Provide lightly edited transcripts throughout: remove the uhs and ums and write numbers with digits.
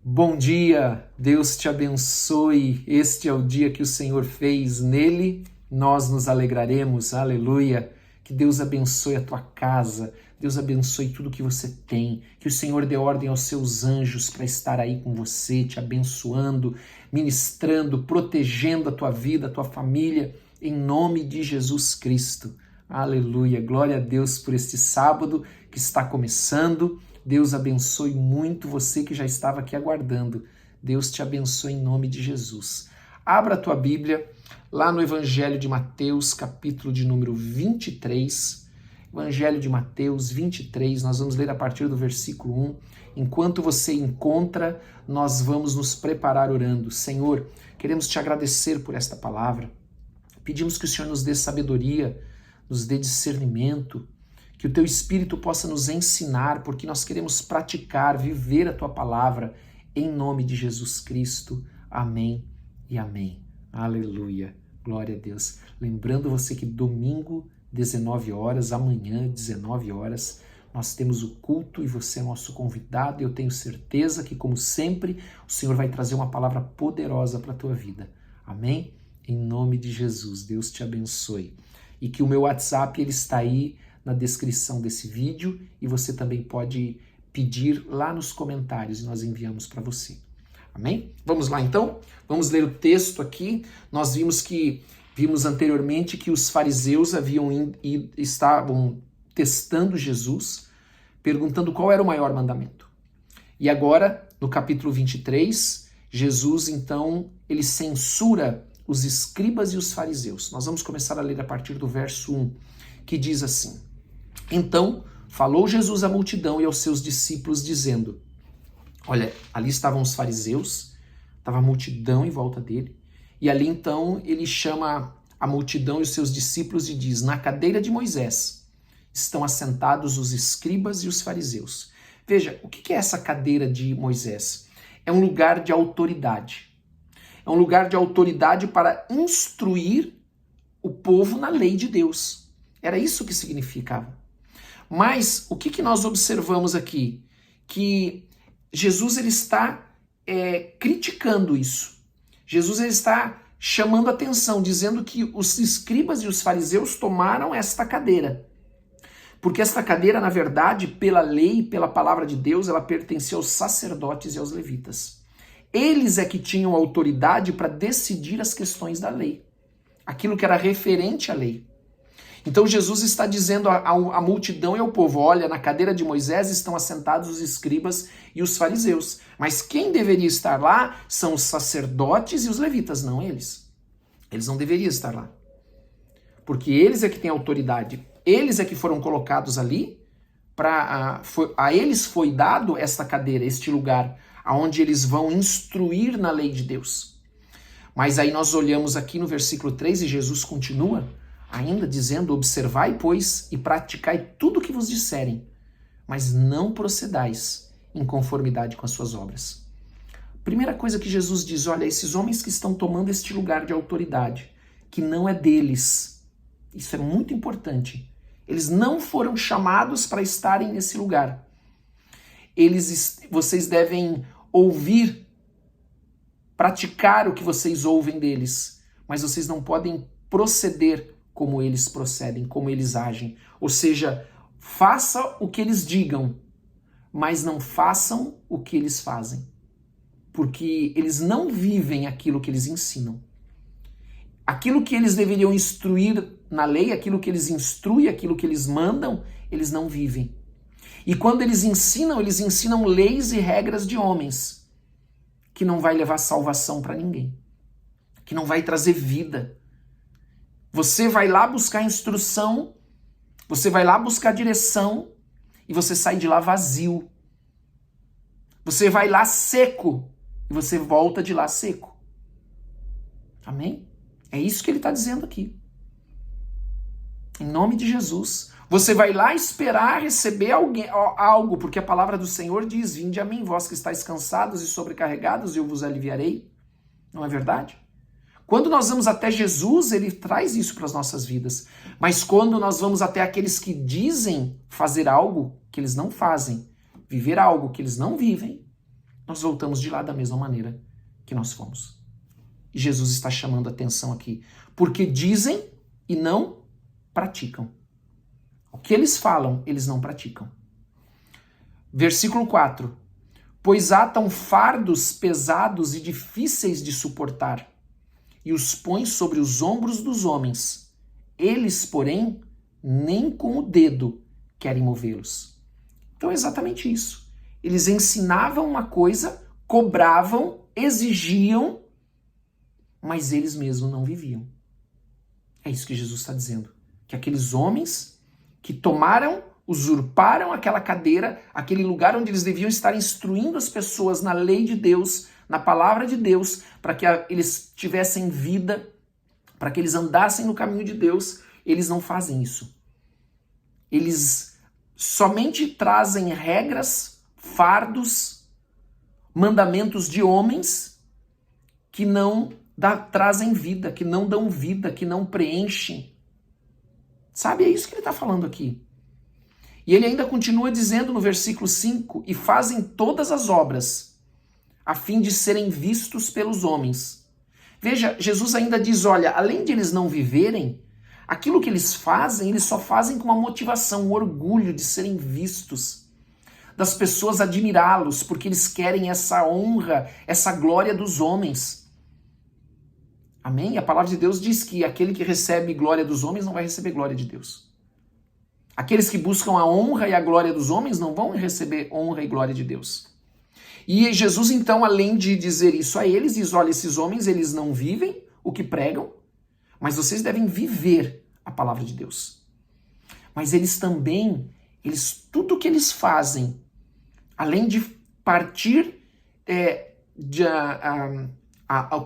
Bom dia, Deus te abençoe. Este é o dia que o Senhor fez, nele nós nos alegraremos, aleluia. Que Deus abençoe a tua casa, Deus abençoe tudo que você tem, que o Senhor dê ordem aos seus anjos para estar aí com você, te abençoando, ministrando, protegendo a tua vida, a tua família, em nome de Jesus Cristo. Aleluia, glória a Deus por este sábado que está começando. Deus abençoe muito você que já estava aqui aguardando. Deus te abençoe em nome de Jesus. Abra a tua Bíblia lá no Evangelho de Mateus, capítulo de número 23. Evangelho de Mateus 23, nós vamos ler a partir do versículo 1. Enquanto você encontra, nós vamos nos preparar orando. Senhor, queremos te agradecer por esta palavra. Pedimos que o Senhor nos dê sabedoria, nos dê discernimento, que o teu Espírito possa nos ensinar, porque nós queremos praticar, viver a tua palavra, em nome de Jesus Cristo. Amém e amém. Aleluia. Glória a Deus. Lembrando você que domingo, 19 horas, amanhã, 19 horas, nós temos o culto e você é nosso convidado. Eu tenho certeza que, como sempre, o Senhor vai trazer uma palavra poderosa para a tua vida. Amém? Em nome de Jesus. Deus te abençoe. E que o meu WhatsApp ele está aí na descrição desse vídeo e você também pode pedir lá nos comentários e nós enviamos para você. Amém? Vamos lá então? Vamos ler o texto aqui. Nós vimos anteriormente que os fariseus estavam testando Jesus, perguntando qual era o maior mandamento. E agora, no capítulo 23, Jesus então, ele censura os escribas e os fariseus. Nós vamos começar a ler a partir do verso 1, que diz assim: Então falou Jesus à multidão e aos seus discípulos, dizendo... Olha, ali estavam os fariseus, estava a multidão em volta dele, e ali então ele chama a multidão e os seus discípulos e diz: Na cadeira de Moisés estão assentados os escribas e os fariseus. Veja, o que é essa cadeira de Moisés? É um lugar de autoridade. É um lugar de autoridade para instruir o povo na lei de Deus. Era isso que significava. Mas o que nós observamos aqui? Que Jesus ele está criticando isso. Jesus ele está chamando atenção, dizendo que os escribas e os fariseus tomaram esta cadeira. Porque esta cadeira, na verdade, pela lei, pela palavra de Deus, ela pertencia aos sacerdotes e aos levitas. Eles é que tinham autoridade para decidir as questões da lei. Aquilo que era referente à lei. Então Jesus está dizendo à multidão e ao povo: olha, na cadeira de Moisés estão assentados os escribas e os fariseus. Mas quem deveria estar lá são os sacerdotes e os levitas, não eles. Eles não deveriam estar lá. Porque eles é que têm autoridade. Eles é que foram colocados ali, a eles foi dado esta cadeira, este lugar, onde eles vão instruir na lei de Deus. Mas aí nós olhamos aqui no versículo 3 e Jesus continua ainda dizendo: observai, pois, e praticai tudo o que vos disserem, mas não procedais em conformidade com as suas obras. Primeira coisa que Jesus diz: olha, esses homens que estão tomando este lugar de autoridade, que não é deles, isso é muito importante, eles não foram chamados para estarem nesse lugar. Vocês devem ouvir, praticar o que vocês ouvem deles, mas vocês não podem proceder como eles procedem, como eles agem. Ou seja, faça o que eles digam, mas não façam o que eles fazem. Porque eles não vivem aquilo que eles ensinam. Aquilo que eles deveriam instruir na lei, aquilo que eles instruem, aquilo que eles mandam, eles não vivem. E quando eles ensinam leis e regras de homens, que não vai levar salvação para ninguém, que não vai trazer vida. Você vai lá buscar instrução, você vai lá buscar direção e você sai de lá vazio. Você vai lá seco e você volta de lá seco. Amém? É isso que ele está dizendo aqui. Em nome de Jesus. Você vai lá esperar receber algo, porque a palavra do Senhor diz: vinde a mim, vós que estáis cansados e sobrecarregados, e eu vos aliviarei. Não é verdade? Quando nós vamos até Jesus, ele traz isso para as nossas vidas. Mas quando nós vamos até aqueles que dizem fazer algo que eles não fazem, viver algo que eles não vivem, nós voltamos de lá da mesma maneira que nós fomos. E Jesus está chamando a atenção aqui, porque dizem e não praticam. O que eles falam, eles não praticam. Versículo 4. Pois atam fardos pesados e difíceis de suportar, e os põem sobre os ombros dos homens. Eles, porém, nem com o dedo querem movê-los. Então é exatamente isso. Eles ensinavam uma coisa, cobravam, exigiam, mas eles mesmos não viviam. É isso que Jesus está dizendo. Que aqueles homens que tomaram, usurparam aquela cadeira, aquele lugar onde eles deviam estar instruindo as pessoas na lei de Deus, na palavra de Deus, para que eles tivessem vida, para que eles andassem no caminho de Deus, eles não fazem isso. Eles somente trazem regras, fardos, mandamentos de homens que não trazem vida, que não dão vida, que não preenchem. Sabe, é isso que ele está falando aqui. E ele ainda continua dizendo no versículo 5, e fazem todas as obras, a fim de serem vistos pelos homens. Veja, Jesus ainda diz, olha, além de eles não viverem, aquilo que eles fazem, eles só fazem com uma motivação, um orgulho de serem vistos, das pessoas admirá-los, porque eles querem essa honra, essa glória dos homens. Amém? A palavra de Deus diz que aquele que recebe glória dos homens não vai receber glória de Deus. Aqueles que buscam a honra e a glória dos homens não vão receber honra e glória de Deus. E Jesus, então, além de dizer isso a eles, diz, olha, esses homens, eles não vivem o que pregam, mas vocês devem viver a palavra de Deus. Mas eles também, tudo que eles fazem, além de partir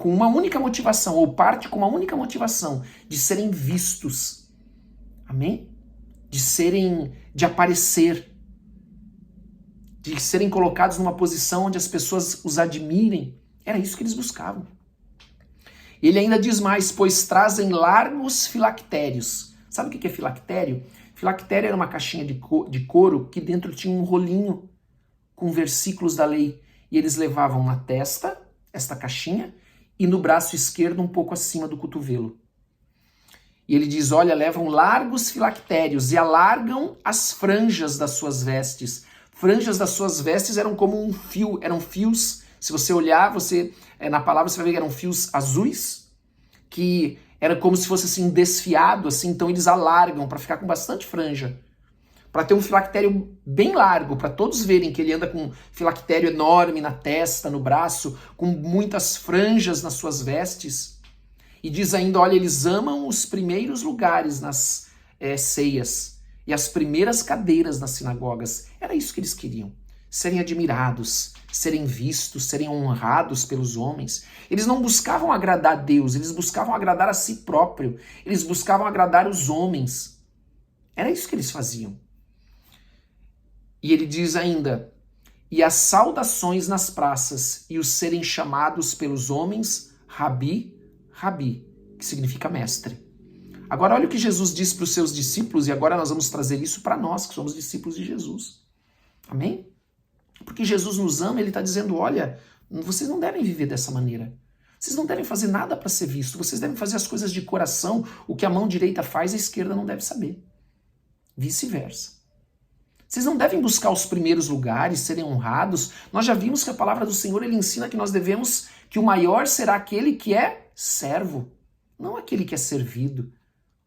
com uma única motivação, ou parte com uma única motivação, de serem vistos. Amém? De aparecer, de serem colocados numa posição onde as pessoas os admirem. Era isso que eles buscavam. Ele ainda diz mais, pois trazem largos filactérios. Sabe o que é filactério? Filactério era uma caixinha de couro que dentro tinha um rolinho com versículos da lei. E eles levavam na testa, esta caixinha, e no braço esquerdo um pouco acima do cotovelo. E ele diz, olha, levam largos filactérios e alargam as franjas das suas vestes. Franjas das suas vestes eram como um fio, eram fios. Se você olhar, na palavra você vai ver que eram fios azuis, que era como se fosse assim, desfiado, assim, então eles alargam para ficar com bastante franja. Para ter um filactério bem largo, para todos verem que ele anda com um filactério enorme na testa, no braço, com muitas franjas nas suas vestes. E diz ainda, olha, eles amam os primeiros lugares nas ceias e as primeiras cadeiras nas sinagogas. Era isso que eles queriam, serem admirados, serem vistos, serem honrados pelos homens. Eles não buscavam agradar a Deus, eles buscavam agradar a si próprio, eles buscavam agradar os homens. Era isso que eles faziam. E ele diz ainda, e as saudações nas praças e os serem chamados pelos homens, Rabi, Rabi, que significa mestre. Agora olha o que Jesus diz para os seus discípulos, e agora nós vamos trazer isso para nós, que somos discípulos de Jesus. Amém? Porque Jesus nos ama, ele está dizendo, olha, vocês não devem viver dessa maneira. Vocês não devem fazer nada para ser visto, vocês devem fazer as coisas de coração, o que a mão direita faz, a esquerda não deve saber. Vice-versa. Vocês não devem buscar os primeiros lugares, serem honrados. Nós já vimos que a palavra do Senhor, ele ensina que nós devemos, que o maior será aquele que é servo, não aquele que é servido.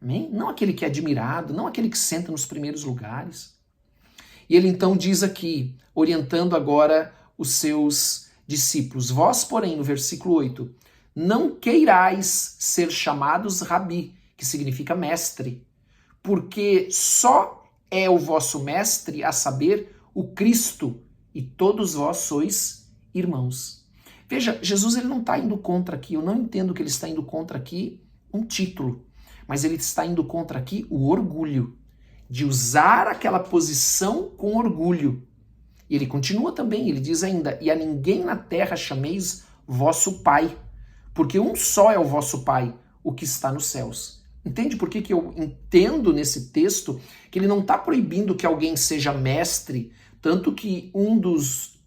Amém? Não aquele que é admirado, não aquele que senta nos primeiros lugares. E ele então diz aqui, orientando agora os seus discípulos, vós, porém, no versículo 8, não queirais ser chamados rabi, que significa mestre, porque só é o vosso mestre, a saber, o Cristo, e todos vós sois irmãos. Veja, Jesus ele não está indo contra aqui, eu não entendo que ele está indo contra aqui um título, mas ele está indo contra aqui o orgulho, de usar aquela posição com orgulho. E ele continua também, ele diz ainda, e a ninguém na terra chameis vosso Pai, porque um só é o vosso Pai, o que está nos céus. Entende por que eu entendo nesse texto que ele não está proibindo que alguém seja mestre, tanto que um dos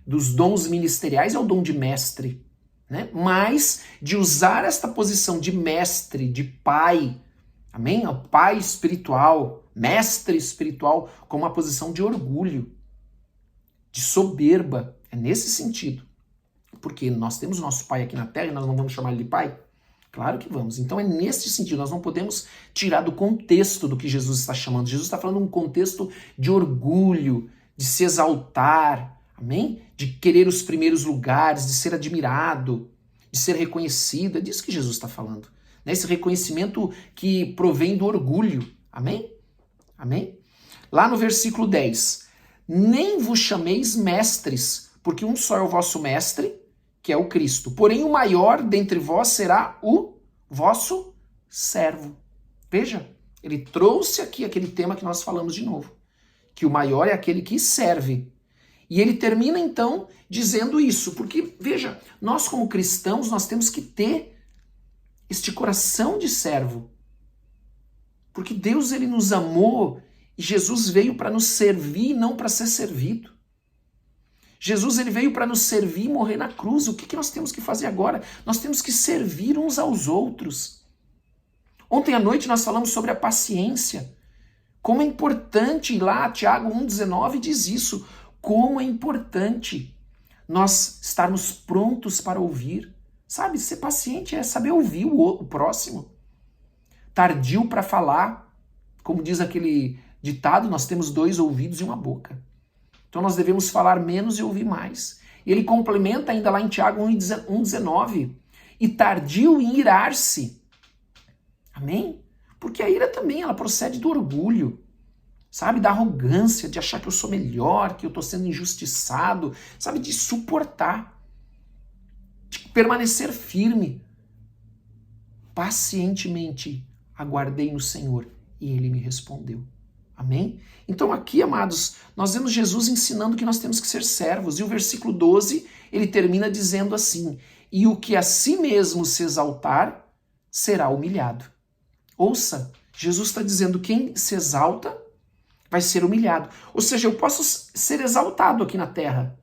dos dons ministeriais é o dom de mestre, né? Mas de usar esta posição de mestre, de pai, amém? O pai espiritual, mestre espiritual, como uma posição de orgulho, de soberba. É nesse sentido. Porque nós temos nosso pai aqui na terra e nós não vamos chamar ele de pai? Claro que vamos. Então é nesse sentido, nós não podemos tirar do contexto do que Jesus está chamando. Jesus está falando um contexto de orgulho, de se exaltar, amém? De querer os primeiros lugares, de ser admirado, de ser reconhecido. É disso que Jesus está falando. Né? Esse reconhecimento que provém do orgulho. Amém? Amém? Lá no versículo 10. Nem vos chameis mestres, porque um só é o vosso mestre, que é o Cristo. Porém, o maior dentre vós será o vosso servo. Veja, ele trouxe aqui aquele tema que nós falamos de novo. Que o maior é aquele que serve. E ele termina então dizendo isso, porque, veja, nós como cristãos, nós temos que ter este coração de servo. Porque Deus, ele nos amou e Jesus veio para nos servir e não para ser servido. Jesus, ele veio para nos servir e morrer na cruz. O que nós temos que fazer agora? Nós temos que servir uns aos outros. Ontem à noite nós falamos sobre a paciência. Como é importante, e lá Tiago 1,19 diz isso, como é importante nós estarmos prontos para ouvir. Sabe, ser paciente é saber ouvir o próximo. Tardio para falar. Como diz aquele ditado, nós temos 2 ouvidos e uma boca. Então nós devemos falar menos e ouvir mais. E ele complementa ainda lá em Tiago 1,19. E tardio em irar-se. Amém? Porque a ira também, ela procede do orgulho. Sabe? Da arrogância, de achar que eu sou melhor, que eu estou sendo injustiçado. Sabe? De suportar. De permanecer firme. Pacientemente aguardei no Senhor e ele me respondeu. Amém? Então aqui, amados, nós vemos Jesus ensinando que nós temos que ser servos. E o versículo 12, ele termina dizendo assim, e o que a si mesmo se exaltar, será humilhado. Ouça, Jesus está dizendo, quem se exalta, vai ser humilhado. Ou seja, eu posso ser exaltado aqui na terra,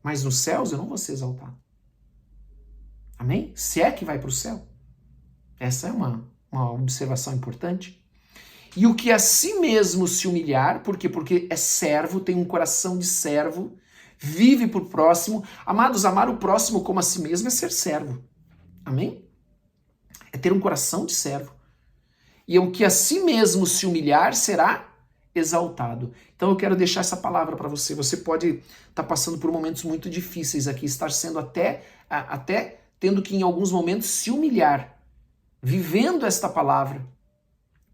mas nos céus eu não vou ser exaltado. Amém? Se é que vai para o céu. Essa é uma observação importante. E o que a si mesmo se humilhar, por quê? Porque é servo, tem um coração de servo, vive por próximo. Amados, amar o próximo como a si mesmo é ser servo. Amém? É ter um coração de servo. E o que a si mesmo se humilhar será exaltado. Então eu quero deixar essa palavra para você. Você pode estar passando por momentos muito difíceis aqui, estar sendo até tendo que em alguns momentos se humilhar, vivendo esta palavra.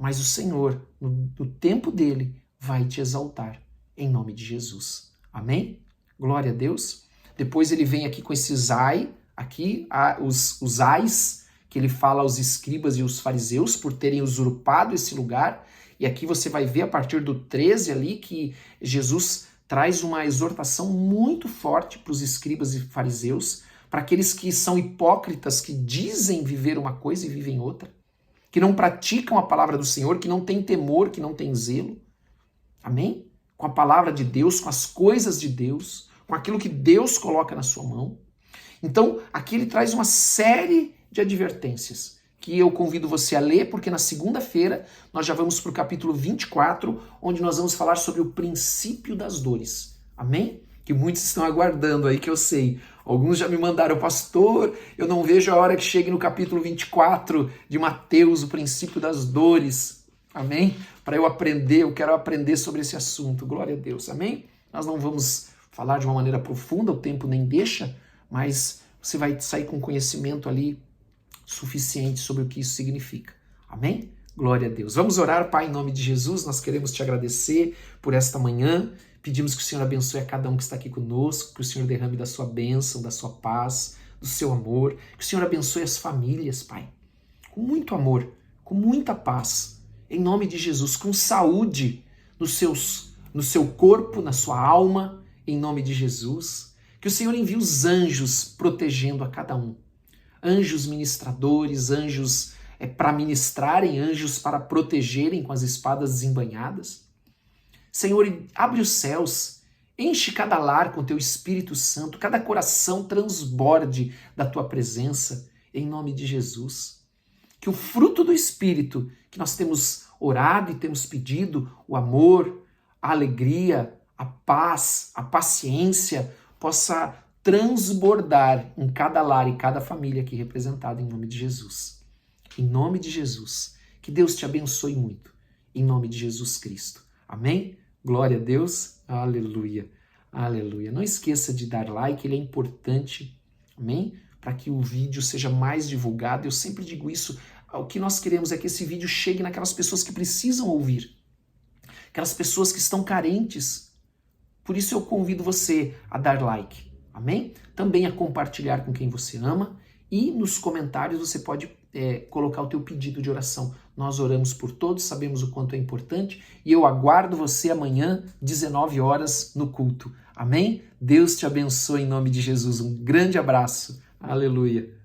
Mas o Senhor, no tempo dele, vai te exaltar, em nome de Jesus. Amém? Glória a Deus. Depois ele vem aqui com esses ai, aqui, os ais, que ele fala aos escribas e os fariseus por terem usurpado esse lugar. E aqui você vai ver a partir do 13 ali que Jesus traz uma exortação muito forte para os escribas e fariseus, para aqueles que são hipócritas, que dizem viver uma coisa e vivem outra. Que não praticam a palavra do Senhor, que não têm temor, que não têm zelo. Amém? Com a palavra de Deus, com as coisas de Deus, com aquilo que Deus coloca na sua mão. Então, aqui ele traz uma série de advertências que eu convido você a ler, porque na segunda-feira nós já vamos para o capítulo 24, onde nós vamos falar sobre o princípio das dores. Amém? Que muitos estão aguardando aí, que eu sei. Alguns já me mandaram, pastor, eu não vejo a hora que chegue no capítulo 24 de Mateus, o princípio das dores. Amém? Para eu aprender, eu quero aprender sobre esse assunto. Glória a Deus. Amém? Nós não vamos falar de uma maneira profunda, o tempo nem deixa, mas você vai sair com conhecimento ali suficiente sobre o que isso significa. Amém? Glória a Deus. Vamos orar, Pai, em nome de Jesus. Nós queremos te agradecer por esta manhã. Pedimos que o Senhor abençoe a cada um que está aqui conosco, que o Senhor derrame da sua bênção, da sua paz, do seu amor, que o Senhor abençoe as famílias, Pai, com muito amor, com muita paz, em nome de Jesus, com saúde no seu corpo, na sua alma, em nome de Jesus, que o Senhor envie os anjos protegendo a cada um, anjos ministradores, anjos para ministrarem, anjos para protegerem com as espadas desembainhadas. Senhor, abre os céus, Enche cada lar com teu Espírito Santo, cada coração transborde da tua presença, em nome de Jesus. Que o fruto do Espírito que nós temos orado e temos pedido, o amor, a alegria, a paz, a paciência, possa transbordar em cada lar e cada família aqui representada, em nome de Jesus. Em nome de Jesus. Que Deus te abençoe muito. Em nome de Jesus Cristo. Amém? Glória a Deus. Aleluia. Aleluia. Não esqueça de dar like, ele é importante. Amém? Para que o vídeo seja mais divulgado. Eu sempre digo isso. O que nós queremos é que esse vídeo chegue naquelas pessoas que precisam ouvir. Aquelas pessoas que estão carentes. Por isso eu convido você a dar like. Amém? Também a compartilhar com quem você ama. E nos comentários você pode colocar o teu pedido de oração. Nós oramos por todos, sabemos o quanto é importante. E eu aguardo você amanhã, 19 horas, no culto. Amém? Deus te abençoe em nome de Jesus. Um grande abraço. Aleluia.